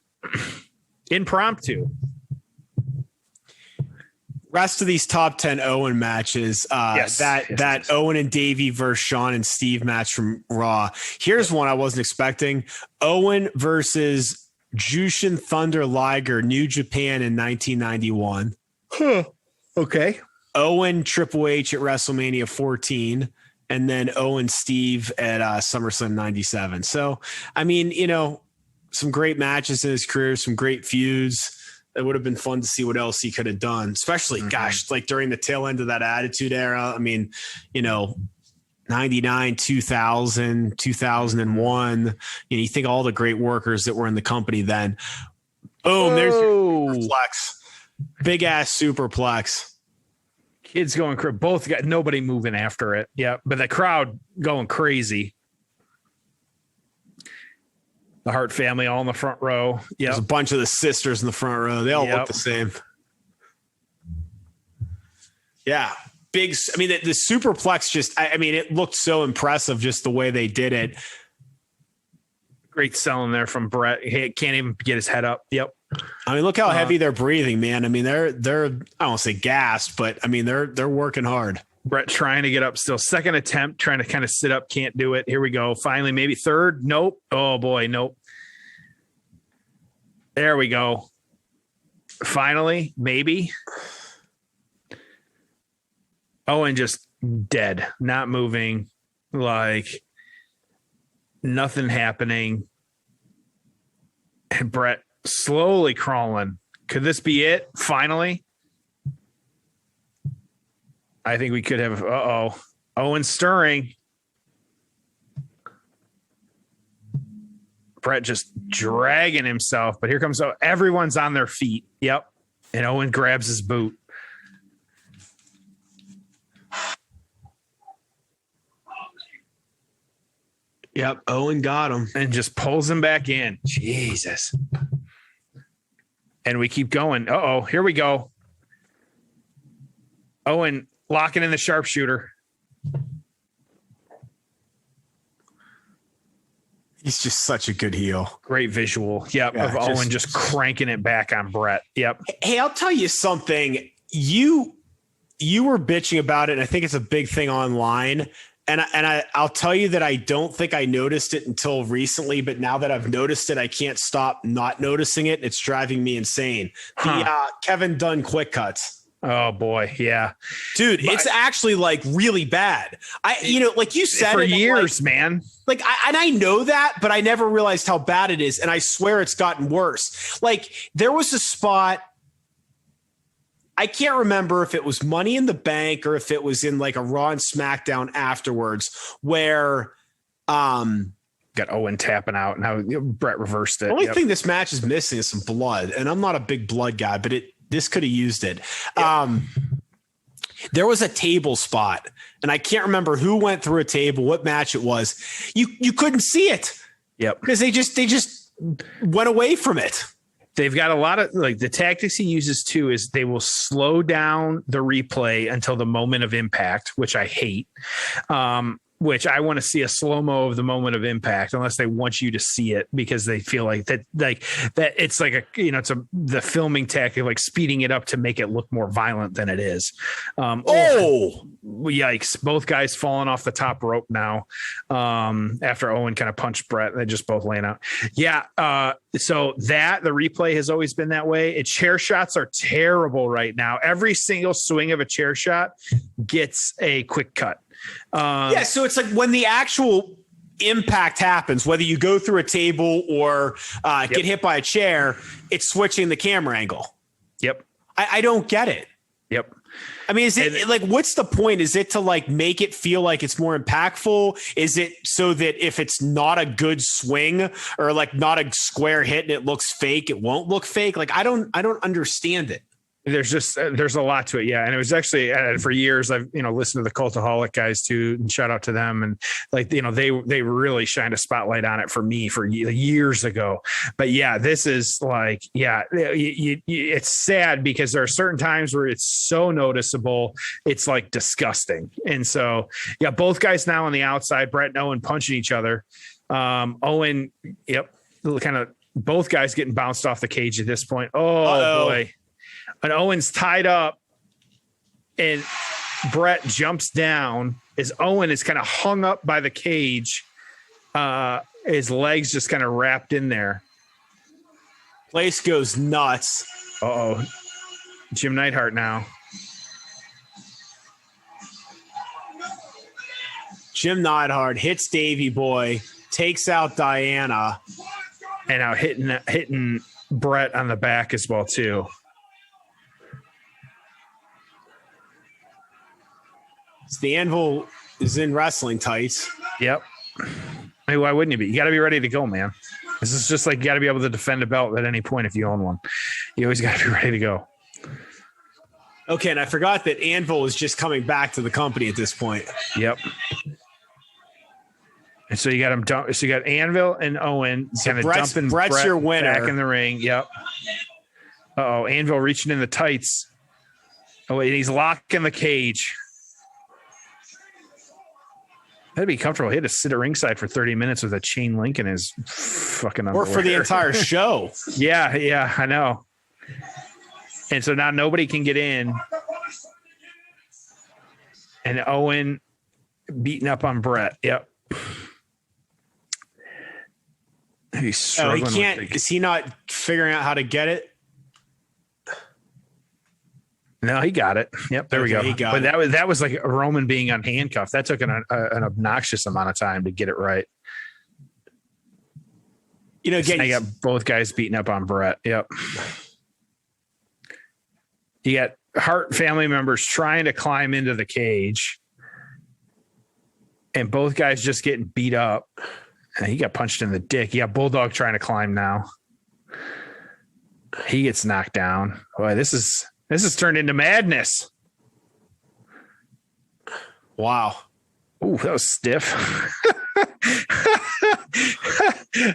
impromptu. Rest of these top 10 Owen matches, that Owen and Davey versus Sean and Steve match from Raw. Here's one I wasn't expecting. Owen versus Jushin Thunder Liger, New Japan in 1991. Okay. Owen Triple H at WrestleMania 14, and then Owen Steve at SummerSlam 97. So, I mean, some great matches in his career, some great feuds. It would have been fun to see what else he could have done, especially, gosh, like during the tail end of that Attitude Era. I mean, 99, 2000, 2001. You think all the great workers that were in the company then. Boom, there's your superplex. Big ass superplex. Kids going crazy. Both got nobody moving after it. Yeah, but the crowd going crazy. The Hart family all in the front row. Yeah, there's a bunch of the sisters in the front row. They all look the same. Yeah, big. I mean, the superplex just. I mean, it looked so impressive just the way they did it. Great selling there from Bret. He can't even get his head up. Yep. I mean, look how heavy they're breathing, man. I mean, they're I don't want to say gassed, but I mean they're working hard. Bret trying to get up still. Second attempt, trying to kind of sit up, can't do it. Here we go. Finally, maybe third. Nope. Oh boy, nope. There we go. Finally, maybe. Owen just dead, not moving, like nothing happening. And Bret slowly crawling. Could this be it? Finally? I think we could have. Owen stirring. Bret just dragging himself, but here comes everyone's on their feet. Yep. And Owen grabs his boot. Yep. Owen got him and just pulls him back in. Jesus. And we keep going. Here we go. Owen locking in the sharpshooter. He's just such a good heel. Great visual. Yep. Yeah, of Owen just cranking it back on Bret. Yep. Hey, I'll tell you something. You were bitching about it, and I think it's a big thing online. And I'll tell you that I don't think I noticed it until recently, but now that I've noticed it, I can't stop not noticing it. It's driving me insane. The Kevin Dunn quick cuts. Oh boy, yeah, dude, it's actually like really bad. Like you said, for years, man. Like, I know that, but I never realized how bad it is, and I swear it's gotten worse. Like, there was a spot. I can't remember if it was Money in the Bank or if it was in like a Raw and SmackDown afterwards, where got Owen tapping out, and how Bret reversed it. The only thing this match is missing is some blood, and I'm not a big blood guy, but this could have used it. Yep. There was a table spot, and I can't remember who went through a table, what match it was. You couldn't see it. Yep. Because they just went away from it. They've got a lot of like the tactics he uses too is they will slow down the replay until the moment of impact, which I hate. Which I want to see a slow-mo of the moment of impact, unless they want you to see it because they feel like that it's like the filming tactic, like speeding it up to make it look more violent than it is. Yikes. Both guys falling off the top rope now. After Owen kind of punched Bret, they just both laying out. Yeah. So the replay has always been that way. Chair shots are terrible right now. Every single swing of a chair shot gets a quick cut. So it's like when the actual impact happens, whether you go through a table or get hit by a chair, it's switching the camera angle. Yep. I don't get it. Yep. I mean, is it like, what's the point? Is it to like make it feel like it's more impactful? Is it so that if it's not a good swing or like not a square hit and it looks fake, it won't look fake? Like, I don't understand it. There's a lot to it. Yeah. And it was actually for years, I've, listened to the Cultaholic guys too, and shout out to them. And like, they really shined a spotlight on it for me for years ago. But yeah, this is like, it's sad because there are certain times where it's so noticeable. It's like disgusting. And so, yeah, both guys now on the outside, Bret and Owen punching each other. Owen, kind of both guys getting bounced off the cage at this point. Oh boy. And Owen's tied up. and Bret jumps down as Owen is kind of hung up by the cage. His legs just kind of wrapped in there. Place goes nuts. Uh-oh. Jim Neidhart now. Jim Neidhart hits Davey Boy, takes out Diana. And now hitting Bret on the back as well, too. So the Anvil is in wrestling tights. Yep. Hey, why wouldn't you be? You got to be ready to go, man. This is just like you got to be able to defend a belt at any point if you own one. You always got to be ready to go. Okay, and I forgot that Anvil is just coming back to the company at this point. Yep. And so you got him. So you got Anvil and Owen kind of dumping Bret's Bret your winner back in the ring. Yep. Uh-oh, Anvil reaching in the tights. Oh, and he's locking the cage. That'd be comfortable. He had to sit at ringside for 30 minutes with a chain link in his fucking underwear. Or for the entire show. Yeah, I know. And so now nobody can get in. And Owen beating up on Bret. Yep. He's struggling. He can't. Is he not figuring out how to get it? No, he got it. Yep, there we go. He got but it. that was like a Roman being unhandcuffed. That took an obnoxious amount of time to get it right. You know, again, I got both guys beating up on Bret. Yep. You got Hart family members trying to climb into the cage, and both guys just getting beat up. And he got punched in the dick. You got Bulldog trying to climb now. He gets knocked down. Boy, this is turned into madness. Wow. Ooh, that was stiff.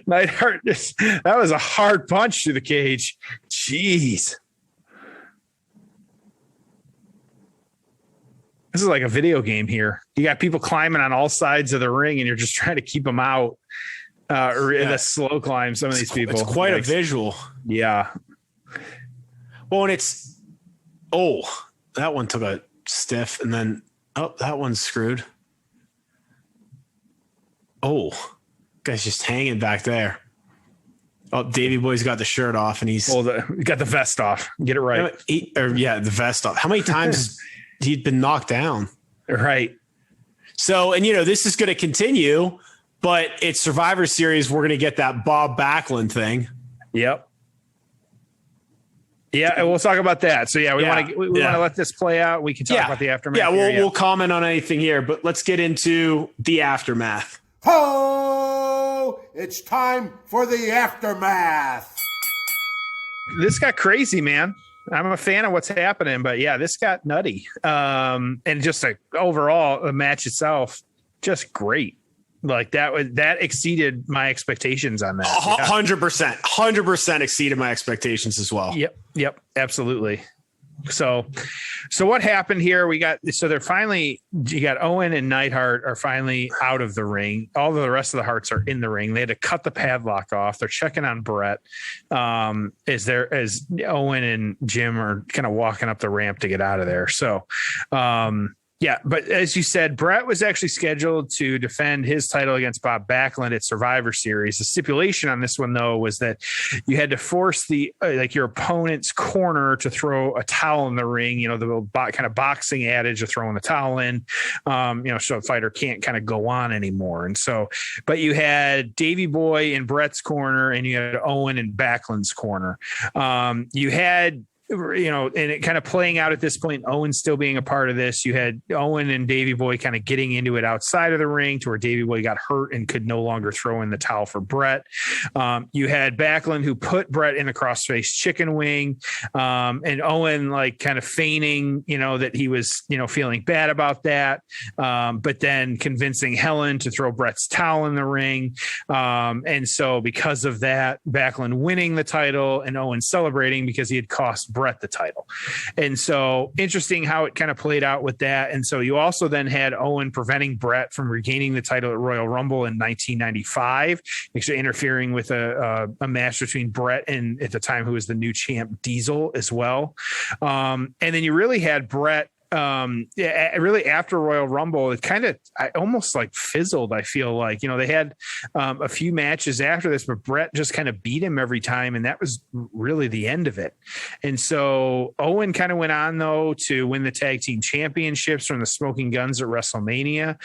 Neidhart, that was a hard punch to the cage. Jeez. This is like a video game here. You got people climbing on all sides of the ring, and you're just trying to keep them out. In a slow climb, some of these people. It's quite a visual. Yeah. Well, and that one took a stiff, and then that one's screwed. Guy's just hanging back there. Oh, Davey Boy's got the shirt off, and he's got the vest off. Get it right. The vest off. How many times he'd been knocked down? Right. So, and this is going to continue, but it's Survivor Series. We're going to get that Bob Backlund thing. Yep. Yeah, and we'll talk about that. So, we want to let this play out. We can talk about the aftermath. Yeah, we'll comment on anything here, but let's get into the aftermath. Ho! It's time for the aftermath. This got crazy, man. I'm a fan of what's happening, but this got nutty. And just overall, the match itself, just great. Like that exceeded my expectations on that. 100% exceeded my expectations as well. Yep, absolutely. So what happened here? You got Owen and Neidhart are finally out of the ring. All of the rest of the Harts are in the ring. They had to cut the padlock off. They're checking on Bret as Owen and Jim are kind of walking up the ramp to get out of there. So, but as you said, Bret was actually scheduled to defend his title against Bob Backlund at Survivor Series. The stipulation on this one, though, was that you had to force your opponent's corner to throw a towel in the ring. The kind of boxing adage of throwing the towel in, so a fighter can't kind of go on anymore. And so, but you had Davey Boy in Bret's corner, and you had Owen in Backlund's corner. You had and it kind of playing out at this point, Owen still being a part of this. You had Owen and Davey Boy kind of getting into it outside of the ring to where Davey Boy got hurt and could no longer throw in the towel for Bret. You had Backlund who put Bret in the crossface chicken wing, and Owen kind of feigning, that he was, feeling bad about that. But then convincing Helen to throw Bret's towel in the ring. And so because of that, Backlund winning the title and Owen celebrating because he had cost Bret the title. And so interesting how it kind of played out with that. And so you also then had Owen preventing Bret from regaining the title at Royal Rumble in 1995, actually interfering with a match between Bret and at the time who was the new champ Diesel as well. And then you really had Bret really after Royal Rumble, it kind of almost like fizzled. I feel like, they had a few matches after this, but Bret just kind of beat him every time. And that was really the end of it. And so Owen kind of went on, though, to win the tag team championships from the Smoking Guns at WrestleMania.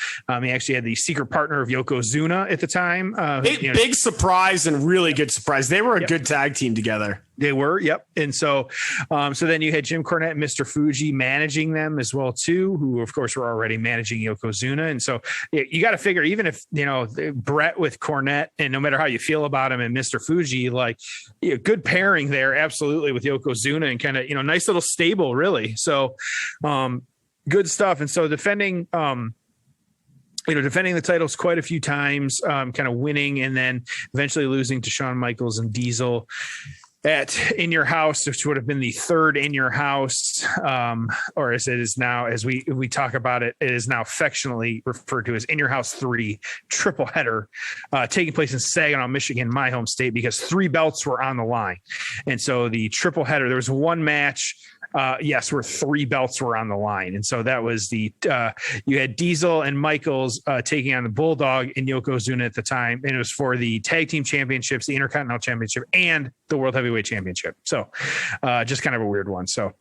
He actually had the secret partner of Yokozuna at the time. Big surprise and really good surprise. They were a good tag team together. They were. Yep. And so then you had Jim Cornette and Mr. Fuji managing them as well, too, who, of course, were already managing Yokozuna. And so you got to figure, even if, Bret with Cornette, and no matter how you feel about him and Mr. Fuji, good pairing there, absolutely, with Yokozuna, and kind of, nice little stable, really. So good stuff. And so defending the titles quite a few times, kind of winning and then eventually losing to Shawn Michaels and Diesel at In Your House, which would have been the third In Your House, or as it is now, as we talk about it, it is now affectionately referred to as In Your House 3 triple header, taking place in Saginaw, Michigan, my home state, because 3 belts were on the line. And so the triple header, there was one match, where 3 belts were on the line. And so that was you had Diesel and Michaels taking on the Bulldog and Yokozuna at the time. And it was for the tag team championships, the Intercontinental Championship, and the World Heavyweight Championship. So just kind of a weird one. So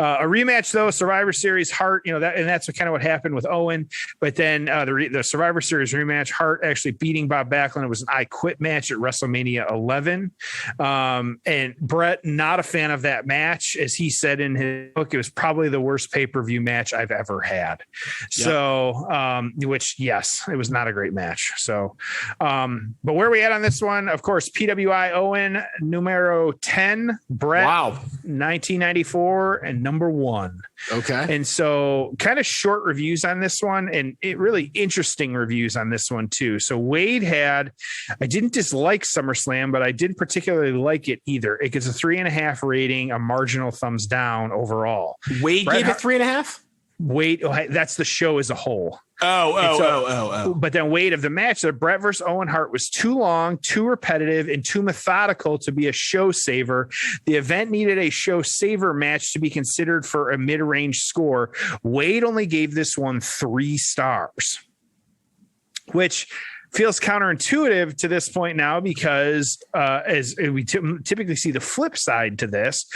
a rematch, though, Survivor Series, Hart, that's kind of what happened with Owen. But then the Survivor Series rematch, Hart actually beating Bob Backlund. It was an I Quit match at WrestleMania 11. And Bret, not a fan of that match. As he said in his book, it was probably the worst pay-per-view match I've ever had. Yep. So, which, yes, it was not a great match. So, but where are we at on this one? Of course, PWI Owen, numero 10, Bret, 1994, and number 1. Okay. And so kind of short reviews on this one, and really interesting reviews on this one, too. So Wade I didn't dislike SummerSlam, but I didn't particularly like it either. It gets a 3.5 rating, a marginal thumbs down overall. Wade gave it 3.5? Wade, that's the show as a whole. Oh. But then Wade of the match, the Bret versus Owen Hart was too long, too repetitive, and too methodical to be a show saver. The event needed a show saver match to be considered for a mid-range score. Wade only gave this one 3 stars, which feels counterintuitive to this point now, because as we typically see the flip side to this,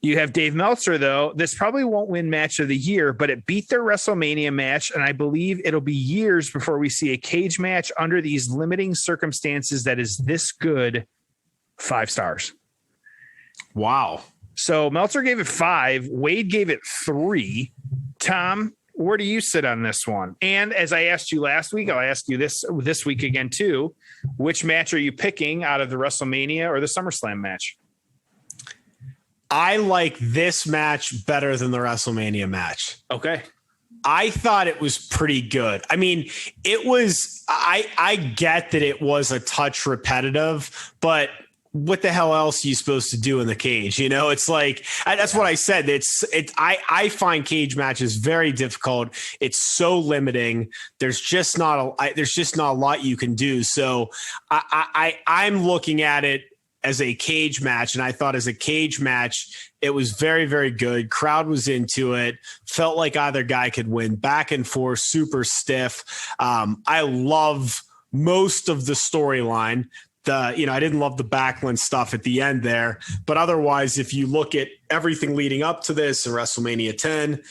you have Dave Meltzer, though. This probably won't win match of the year, but it beat their WrestleMania match, and I believe it'll be years before we see a cage match under these limiting circumstances that is this good. 5 stars. Wow. So Meltzer gave it 5. Wade gave it 3. Tom, where do you sit on this one? And as I asked you last week, I'll ask you this week again, too. Which match are you picking out of the WrestleMania or the SummerSlam match? I like this match better than the WrestleMania match. Okay. I thought it was pretty good. I mean, it was, I get that it was a touch repetitive, but what the hell else are you supposed to do in the cage? It's like, that's what I said. I find cage matches very difficult. It's so limiting. There's just not a lot you can do. So I'm looking at it as a cage match. And I thought as a cage match, it was very, very good. Crowd was into it. Felt like either guy could win. Back and forth, super stiff. I love most of the storyline. I didn't love the Backlund stuff at the end there, but otherwise, if you look at everything leading up to this and WrestleMania 10,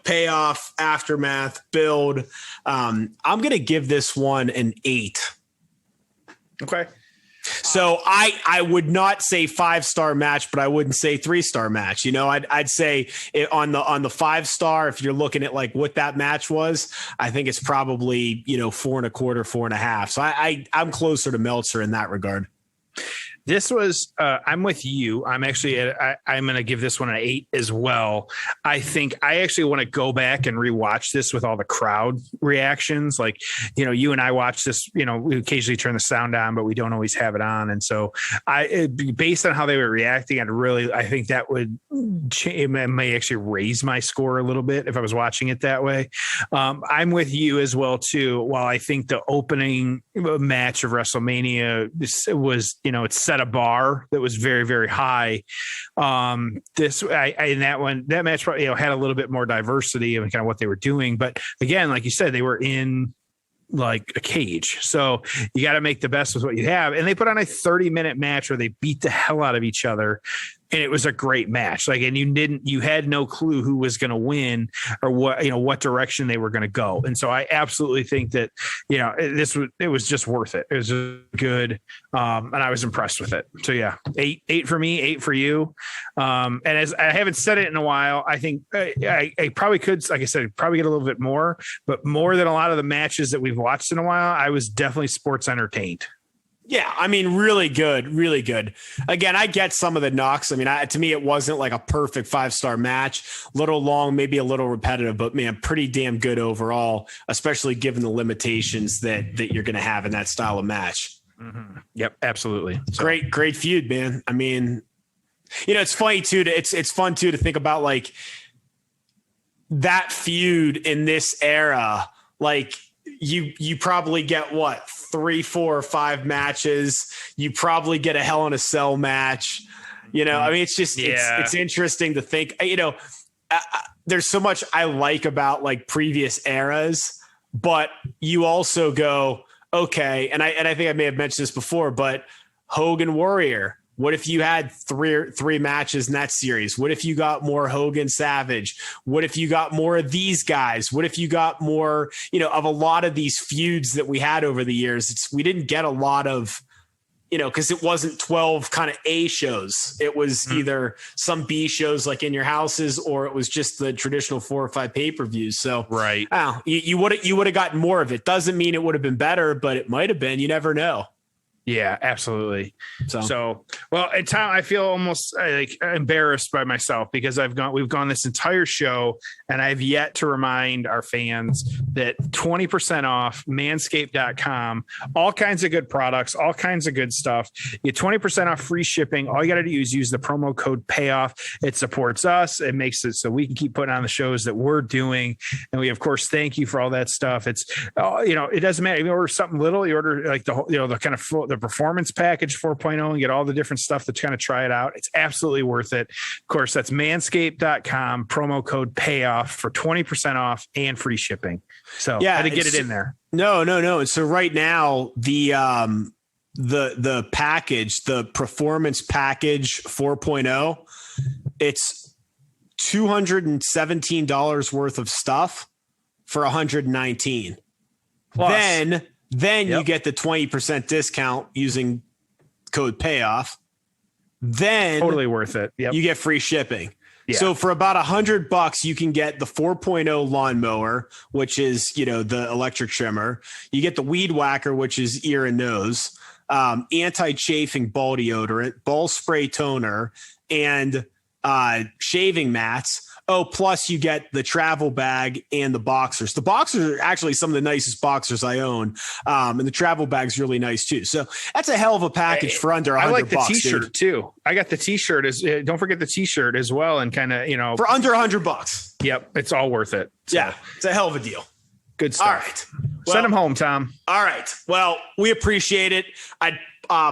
payoff, aftermath, build, I'm going to give this one an 8. Okay. So I would not say 5-star match, but I wouldn't say 3-star match. I'd say on the 5-star, if you're looking at like what that match was, I think it's probably 4.25, 4.5. So I'm closer to Meltzer in that regard. This was, I'm with you. I'm actually, I'm going to give this one an 8 as well. I think I actually want to go back and rewatch this with all the crowd reactions. Like, you and I watch this, we occasionally turn the sound on, but we don't always have it on. And so based on how they were reacting, I think that would it may actually raise my score a little bit if I was watching it that way. I'm with you as well, too. While I think the opening match of WrestleMania was, it's set a bar that was very, very high. In that match probably, had a little bit more diversity of kind of what they were doing. But again, like you said, they were in like a cage. So you got to make the best with what you have. And they put on a 30-minute match where they beat the hell out of each other. And it was a great match. And you had no clue who was going to win or what direction they were going to go. And so I absolutely think that, it was just worth it. It was good. And I was impressed with it. So yeah, 8 for me, 8 for you. And as I haven't said it in a while, I think I probably could, like I said, probably get a little bit more, but more than a lot of the matches that we've watched in a while, I was definitely sports entertained. Yeah, I mean, really good, really good. Again, I get some of the knocks. I mean, to me, it wasn't like a perfect 5-star match. A little long, maybe a little repetitive, but man, pretty damn good overall, especially given the limitations that you're going to have in that style of match. Mm-hmm. Yep, absolutely. So. Great feud, man. I mean, it's funny too. It's fun too to think about like that feud in this era. Like you probably get what? 3, 4, or 5 matches. You probably get a Hell in a Cell match. I mean, it's just, it's interesting to think, there's so much I like about like previous eras, but you also go, okay. And I think I may have mentioned this before, but Hogan Warrior, what if you had three matches in that series? What if you got more Hogan Savage? What if you got more of these guys? What if you got more, of a lot of these feuds that we had over the years? We didn't get a lot of, because it wasn't 12 kind of A shows. It was either some B shows like In Your Houses, or it was just the traditional 4 or 5 pay-per-views. So right. You would have gotten more of it. Doesn't mean it would have been better, but it might have been. You never know. Yeah, absolutely. So well, at time I feel almost like embarrassed by myself because we've gone this entire show and I've yet to remind our fans that 20% off manscaped.com, all kinds of good products, all kinds of good stuff. You get 20% off free shipping. All you got to do is use the promo code payoff. It supports us. It makes it so we can keep putting on the shows that we're doing. And we of course thank you for all that stuff. It's it doesn't matter. You order something little, you order like the kind of the performance package 4.0 and get all the different stuff to kind of try it out. It's absolutely worth it. Of course, that's manscaped.com, promo code payoff for 20% off and free shipping. So yeah, had to get it in there. No. And so right now the package, the performance package 4.0, it's $217 worth of stuff for $119. Plus, Then you get the 20% discount using code payoff. Then totally worth it. Yep. You get free shipping. Yeah. So for about $100, you can get the 4.0 lawnmower, which is, the electric trimmer. You get the weed whacker, which is ear and nose, anti-chafing ball deodorant, ball spray toner, and shaving mats. Oh, plus you get the travel bag and the boxers. The boxers are actually some of the nicest boxers I own. And the travel bag's really nice too. So that's a hell of a package for under $100. I like the t-shirt too. I got the t-shirt don't forget the t-shirt as well. And kind of, for under $100. Yep. It's all worth it. So. Yeah. It's a hell of a deal. Good stuff. All right. Well, send them home, Tom. All right. Well, we appreciate it. I'd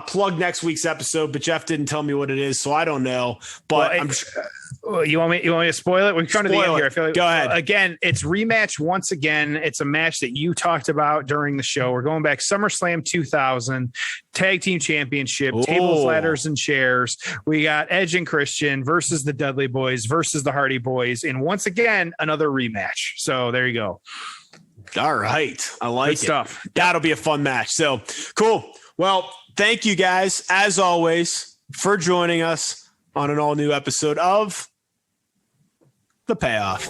plug next week's episode, but Jeff didn't tell me what it is, so I don't know. But you want me to spoil it? We're trying to the end here. I feel like, go ahead. Again, it's rematch once again. It's a match that you talked about during the show. We're going back SummerSlam 2000, Tag Team Championship, tables, ladders, and chairs. We got Edge and Christian versus the Dudley Boys versus the Hardy Boys, and once again another rematch. So there you go. All right, I like Good stuff. That'll be a fun match. So cool. Well, thank you guys, as always, for joining us on an all-new episode of The Payoff.